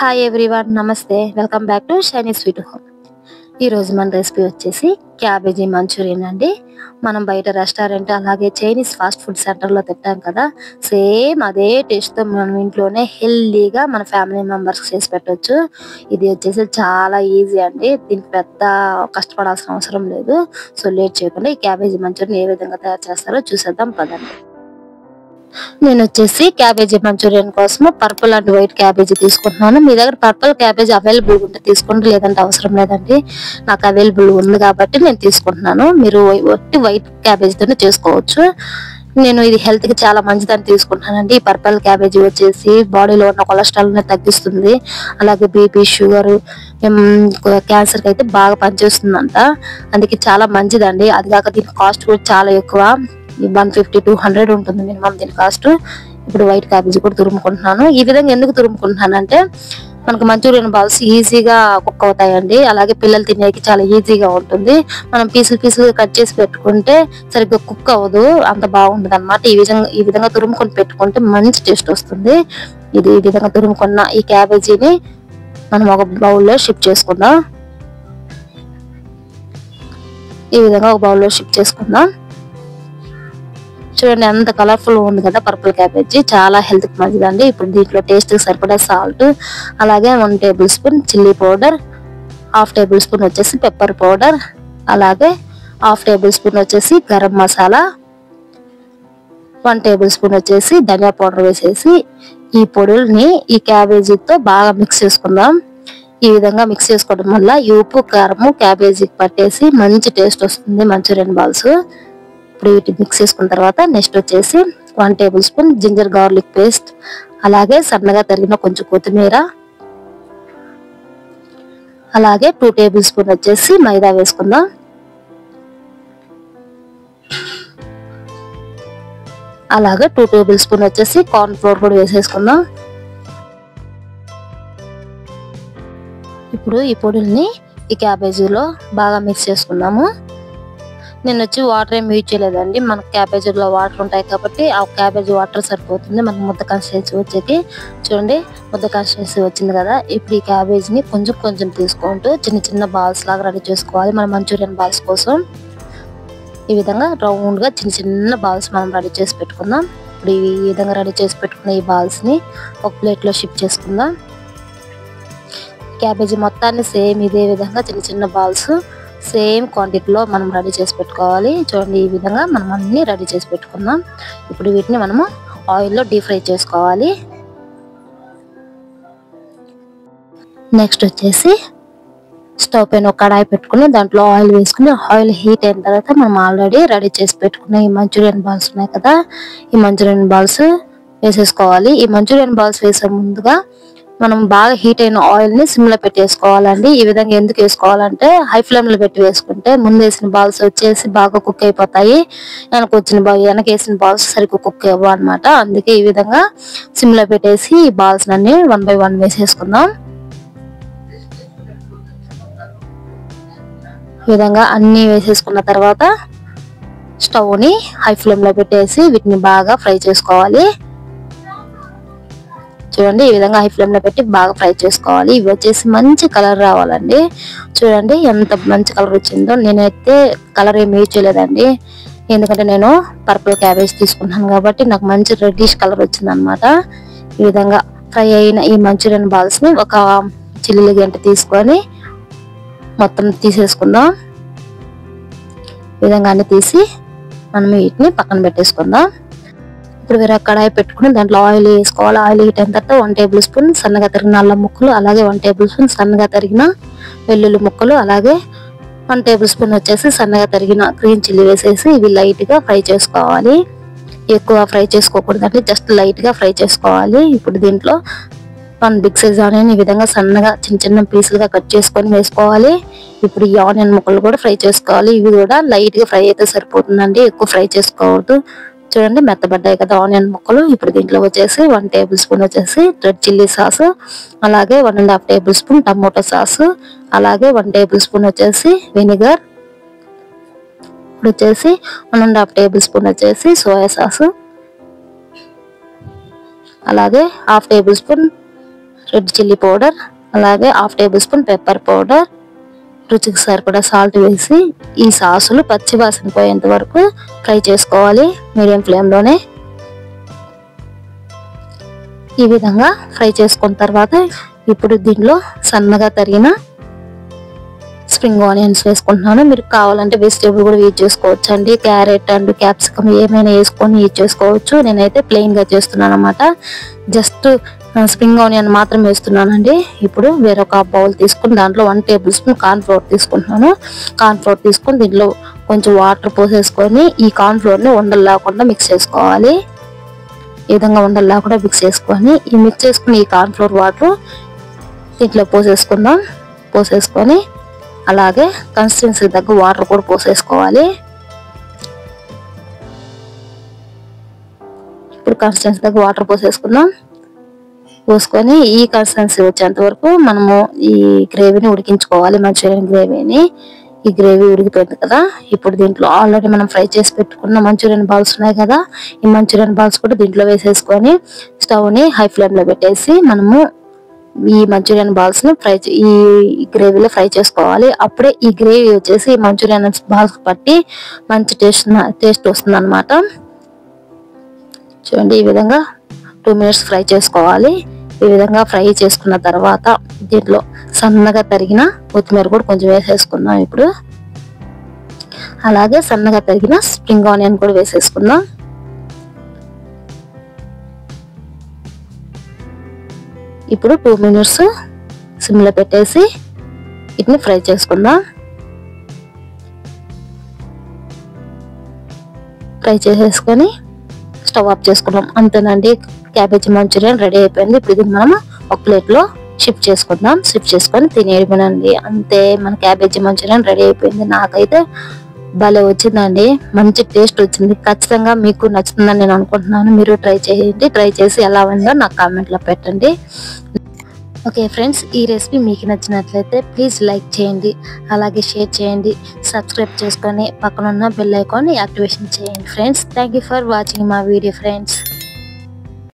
Hi everyone, నమస్తే. Welcome back to shiny sweet home. ఈరోజు మన రెసిపీ వచ్చేసి క్యాబేజీ మంచూరియన్ అండి. మనం బయట రెస్టారెంట్ అలాగే చైనీస్ ఫాస్ట్ ఫుడ్ సెంటర్లో తింటాం కదా, సేమ్ అదే టేస్ట్తో మనం ఇంట్లోనే హెల్దీగా మన ఫ్యామిలీ మెంబర్స్కి చేసి పెట్టవచ్చు. ఇది వచ్చేసి చాలా ఈజీ అండి, దీనికి పెద్ద కష్టపడాల్సిన అవసరం లేదు. సో లేట్ చేయకుండా ఈ క్యాబేజీ మంచూరియన్ ఏ విధంగా తయారు చేస్తారో చూసేద్దాం పదండి. నేను వచ్చేసి క్యాబేజీ మంచూరియన్ కోసం పర్పుల్ అండ్ వైట్ క్యాబేజీ తీసుకుంటున్నాను. మీ దగ్గర పర్పుల్ క్యాబేజీ అవైలబుల్ ఉంటే తీసుకోండి, లేదంటే అవసరం లేదండి. నాకు అవైలబుల్ ఉంది కాబట్టి నేను తీసుకుంటున్నాను. మీరు వైట్ క్యాబేజీతోనే చేసుకోవచ్చు. నేను ఇది హెల్త్ కి చాలా మంచిదని తీసుకుంటున్నానండి. ఈ పర్పుల్ క్యాబేజీ వచ్చేసి బాడీలో ఉన్న కొలెస్ట్రాల్ ని తగ్గిస్తుంది, అలాగే బీపీ, షుగర్, క్యాన్సర్ కి అయితే బాగా పనిచేస్తుందంట. అందుకే చాలా మంచిదండి. అది కాక దీని కాస్ట్ కూడా చాలా ఎక్కువ, 150-200 ఉంటుంది మినిమం దీని కాస్ట్. ఇప్పుడు వైట్ క్యాబేజీ కూడా తురుముకుంటున్నాను. ఈ విధంగా ఎందుకు తురుముకుంటున్నాను అంటే మనకు మంచూరియన్ బాల్స్ ఈజీగా కుక్ అవుతాయండి, అలాగే పిల్లలు తినేకి చాలా ఈజీగా ఉంటుంది. మనం పీసులు కట్ చేసి పెట్టుకుంటే సరిగ్గా కుక్ అవ్వదు, అంత బాగుంటుంది అనమాట. ఈ విధంగా తురుముకొని పెట్టుకుంటే మంచి టేస్ట్ వస్తుంది. ఈ విధంగా తురుముకున్న ఈ క్యాబేజీని మనం ఒక బౌల్లో షిఫ్ట్ చేసుకుందాం. ఈ విధంగా ఒక బౌల్లో షిఫ్ట్ చేసుకుందాం. చూడండి ఎంత కలర్ఫుల్ ఉంది కదా పర్పుల్ క్యాబేజీ, చాలా హెల్త్ కి మంచిదండి. ఇప్పుడు దీంట్లో టేస్ట్ కి సరిపడా సాల్ట్, అలాగే 1 table spoon chilli powder, 1/2 table spoon వచ్చేసి పెప్పర్ పౌడర్, అలాగే 1/2 టేబుల్ స్పూన్ వచ్చేసి గరం మసాలా, 1 టేబుల్ స్పూన్ వచ్చేసి ధనియా పౌడర్ వేసేసి ఈ పొడుల్ని ఈ క్యాబేజీతో బాగా మిక్స్ చేసుకుందాం. ఈ విధంగా మిక్స్ చేసుకోవడం వల్ల ఈ ఉప్పు కారము క్యాబేజీకి పట్టేసి మంచి టేస్ట్ వస్తుంది మంచూరియన్ బాల్స్. ఇప్పుడు వీటిని మిక్స్ చేసుకున్న తర్వాత నెక్స్ట్ వచ్చేసి 1 table spoon ginger garlic paste, అలాగే సన్నగా తరిగిన కొంచెం కొత్తిమీర, అలాగే 2 టేబుల్ స్పూన్ వచ్చేసి మైదా వేసుకుందాం. అలాగే 2 టేబుల్ స్పూన్ వచ్చేసి కార్న్ ఫ్లోర్ కూడా వేసేసుకుందాం. ఇప్పుడు ఈ పొడుల్ని ఈ క్యాబేజీలో బాగా మిక్స్ చేసుకుందాము. నేను వచ్చి వాటర్ ఏమి యూజ్ చేయలేదండి, మనకు క్యాబేజీలో వాటర్ ఉంటాయి కాబట్టి ఆ క్యాబేజీ వాటర్ సరిపోతుంది మనకు ముద్ద కన్సిస్టెన్సీ వచ్చేది. చూడండి ముద్ద కన్సిస్టెన్సీ వచ్చింది కదా. ఇప్పుడు ఈ క్యాబేజీని కొంచెం కొంచెం తీసుకుంటూ చిన్న చిన్న బాల్స్ లాగా రెడీ చేసుకోవాలి మన మంచూరియన్ బాల్స్ కోసం. ఈ విధంగా రౌండ్ గా చిన్న చిన్న బాల్స్ మనం రెడీ చేసి పెట్టుకుందాం. ఇప్పుడు ఈ విధంగా రెడీ చేసి పెట్టుకున్న ఈ బాల్స్ ని ఒక ప్లేట్ లో షిఫ్ట్ చేసుకుందాం. క్యాబేజీ మొత్తాన్ని సేమ్ ఇదే విధంగా చిన్న చిన్న బాల్స్ సేమ్ క్వాంటిటీలో మనం రెడీ చేసి పెట్టుకోవాలి. చూడండి ఈ విధంగా మనం అన్ని రెడీ చేసి పెట్టుకుందాం. ఇప్పుడు వీటిని మనము ఆయిల్లో డీప్ ఫ్రై చేసుకోవాలి. నెక్స్ట్ వచ్చేసి స్టవ్ పైన ఒక కడాయి పెట్టుకుని దాంట్లో ఆయిల్ వేసుకుని ఆయిల్ హీట్ అయిన తర్వాత మనం ఆల్రెడీ రెడీ చేసి పెట్టుకున్న ఈ మంచూరియన్ బాల్స్ ఉన్నాయి కదా, ఈ మంచూరియన్ బాల్స్ వేసేసుకోవాలి. ఈ మంచూరియన్ బాల్స్ వేసే ముందుగా మనం బాగా హీట్ అయిన ఆయిల్ ని సిమ్ లో పెట్టేసుకోవాలండి. ఈ విధంగా ఎందుకు వేసుకోవాలంటే హై ఫ్లేమ్ లో పెట్టి వేసుకుంటే ముందు వేసిన బాల్స్ వచ్చేసి బాగా కుక్ అయిపోతాయి, వెనక వేసిన బాల్స్ సరిగ్గా కుక్ అవ్వవు అనమాట. అందుకే ఈ విధంగా సిమ్ లో పెట్టేసి ఈ బాల్స్ అన్ని 1 by 1 వేసేసుకుందాం. ఈ విధంగా అన్ని వేసేసుకున్న తర్వాత స్టవ్ ని హై ఫ్లేమ్ లో పెట్టేసి వీటిని బాగా ఫ్రై చేసుకోవాలి. చూడండి ఈ విధంగా హై ఫ్లేమ్ లో పెట్టి బాగా ఫ్రై చేసుకోవాలి. ఇవి వచ్చేసి మంచి కలర్ రావాలండి. చూడండి ఎంత మంచి కలర్ వచ్చిందో. నేనైతే కలర్ ఏమి యూజ్ చేయలేదండి, ఎందుకంటే నేను పర్పుల్ క్యాబేజ్ తీసుకున్నాను కాబట్టి నాకు మంచి రెడ్డిష్ కలర్ వచ్చింది అనమాట. ఈ విధంగా ఫ్రై అయిన ఈ మంచూరియన్ బాల్స్ ని ఒక చిల్లి గంట తీసుకొని మొత్తం తీసేసుకుందాం. ఈ విధంగా అన్ని తీసి మనం వీటిని పక్కన పెట్టేసుకుందాం. ఇప్పుడు వేరే కడాయి పెట్టుకుని దాంట్లో ఆయిల్ వేసుకోవాలి. ఆయిల్ హీట్ అయిన తర్వాత 1 టేబుల్ స్పూన్ సన్నగా తరిగిన అల్లం ముక్కలు, అలాగే 1 టేబుల్ స్పూన్ సన్నగా తరిగిన వెల్లుల్లి ముక్కలు, అలాగే 1 టేబుల్ స్పూన్ వచ్చేసి సన్నగా తరిగిన గ్రీన్ చిల్లీ వేసేసి ఇవి లైట్ గా ఫ్రై చేసుకోవాలి. ఎక్కువ ఫ్రై చేసుకోకూడదండి, జస్ట్ లైట్ గా ఫ్రై చేసుకోవాలి. ఇప్పుడు దీంట్లో 1 బిగ్ సైజ్ ఆనియన్ ఈ విధంగా సన్నగా చిన్న చిన్న పీసులుగా కట్ చేసుకొని వేసుకోవాలి. ఇప్పుడు ఈ ఆనియన్ ముక్కలు కూడా ఫ్రై చేసుకోవాలి. ఇవి కూడా లైట్ గా ఫ్రై అయితే సరిపోతుందండి, ఎక్కువ ఫ్రై చేసుకోవద్దు. చూడండి మెత్తబడ్డాయి కదా ఆనియన్ ముక్కలు. ఇప్పుడు దీంట్లో వచ్చేసి 1 టేబుల్ స్పూన్ వచ్చేసి రెడ్ చిల్లీ సాస్, అలాగే 1.5 టేబుల్ స్పూన్ టమోటో సాస్, అలాగే 1 టేబుల్ స్పూన్ వచ్చేసి వెనిగర్, ఇప్పుడు వచ్చేసి 1.5 టేబుల్ స్పూన్ వచ్చేసి సోయా సాస్, అలాగే 1/2 table spoon red chilli powder, అలాగే 1/2 టేబుల్ స్పూన్ పెప్పర్ పౌడర్, రుచికి సరిపడా సాల్ట్ వేసి ఈ సాసులు పచ్చి వాసన పోయేంత వరకు ఫ్రై చేసుకోవాలి మీడియం ఫ్లేమ్లోనే. ఈ విధంగా ఫ్రై చేసుకున్న తర్వాత ఇప్పుడు దీనిలో సన్నగా తరిగిన స్ప్రింగ్ ఆనియన్స్ వేసుకుంటున్నాను. మీరు కావాలంటే వెజిటేబుల్ కూడా యూజ్ చేసుకోవచ్చు అండి. క్యారెట్ అండ్ క్యాప్సికమ్ ఏమైనా వేసుకొని యూజ్ చేసుకోవచ్చు. నేనైతే ప్లెయిన్ గా చేస్తున్నాను అన్నమాట. జస్ట్ స్ప్రింగ్ ఆనియన్ మాత్రం వేస్తున్నానండి. ఇప్పుడు వేరొక బౌల్ తీసుకుని దాంట్లో 1 టేబుల్ స్పూన్ కార్న్ ఫ్లోర్ తీసుకుంటున్నాను. కార్న్ ఫ్లోర్ తీసుకొని దీంట్లో కొంచెం వాటర్ పోసేసుకొని ఈ కార్న్ ఫ్లోర్ ని ఉండలు లేకుండా మిక్స్ చేసుకోవాలి. ఈ విధంగా ఉండలు లేకుండా మిక్స్ చేసుకొని ఈ కార్న్ ఫ్లోర్ వాటర్ దీంట్లో పోసేసుకొని అలాగే కన్సిస్టెన్సీ తగ్గ వాటర్ కూడా పోసేసుకోవాలి. ఇప్పుడు కన్సిస్టెన్సీ తగ్గ వాటర్ పోసుకొని ఈ కన్సిస్టెన్సీ వచ్చేంత వరకు మనము ఈ గ్రేవీని ఉడికించుకోవాలి. మంచూరియన్ గ్రేవీని. ఈ గ్రేవీ ఉడికిపోయింది కదా, ఇప్పుడు దీంట్లో ఆల్రెడీ మనం ఫ్రై చేసి పెట్టుకున్న మంచూరియన్ బాల్స్ ఉన్నాయి కదా, ఈ మంచూరియన్ బాల్స్ కూడా దీంట్లో వేసేసుకొని స్టవ్ ని హై ఫ్లేమ్ లో పెట్టేసి మనము ఈ మంచూరియన్ బాల్స్ ని ఈ గ్రేవీలో ఫ్రై చేసుకోవాలి. అప్పుడే ఈ గ్రేవీ వచ్చేసి మంచూరియన్ బాల్స్ పట్టి మంచి టేస్ట్ వస్తుంది అన్నమాట. చూడండి, ఈ విధంగా 2 మినిట్స్ ఫ్రై చేసుకోవాలి. ఈ విధంగా ఫ్రై చేసుకున్న తర్వాత దీంట్లో సన్నగా తరిగిన కొత్తిమీర కూడా కొంచెం వేసేసుకుందాం. ఇప్పుడు అలాగే సన్నగా తరిగిన స్ప్రింగ్ ఆనియన్ కూడా వేసేసుకుందాం. ఇప్పుడు 2 మినిట్స్ సిమ్లో పెట్టేసి వీటిని ఫ్రై చేసుకుందాం. ఫ్రై చేసేసుకొని స్టవ్ ఆఫ్ చేసుకున్నాం. అంతేనండి, క్యాబేజీ మంచూరియన్ రెడీ అయిపోయింది. ఇప్పుడు ఇది మనం ఒక ప్లేట్లో షిఫ్ట్ చేసుకుందాం. షిఫ్ట్ చేసుకొని తినేయడమేనండి. అంతే, మన క్యాబేజీ మంచూరియన్ రెడీ అయిపోయింది. నాకైతే భలే వచ్చిందండి, మంచి టేస్ట్ వచ్చింది. ఖచ్చితంగా మీకు నచ్చుతుందని నేను అనుకుంటున్నాను. మీరు ట్రై చేయండి. ట్రై చేసి ఎలా ఉందో నాకు కామెంట్లో పెట్టండి. ఓకే ఫ్రెండ్స్, ఈ రెసిపీ మీకు నచ్చినట్లయితే ప్లీజ్ లైక్ చేయండి, అలాగే షేర్ చేయండి, సబ్స్క్రైబ్ చేసుకొని పక్కనున్న బెల్ ఐకాన్ యాక్టివేషన్ చేయండి friends. Thank you for watching my video friends.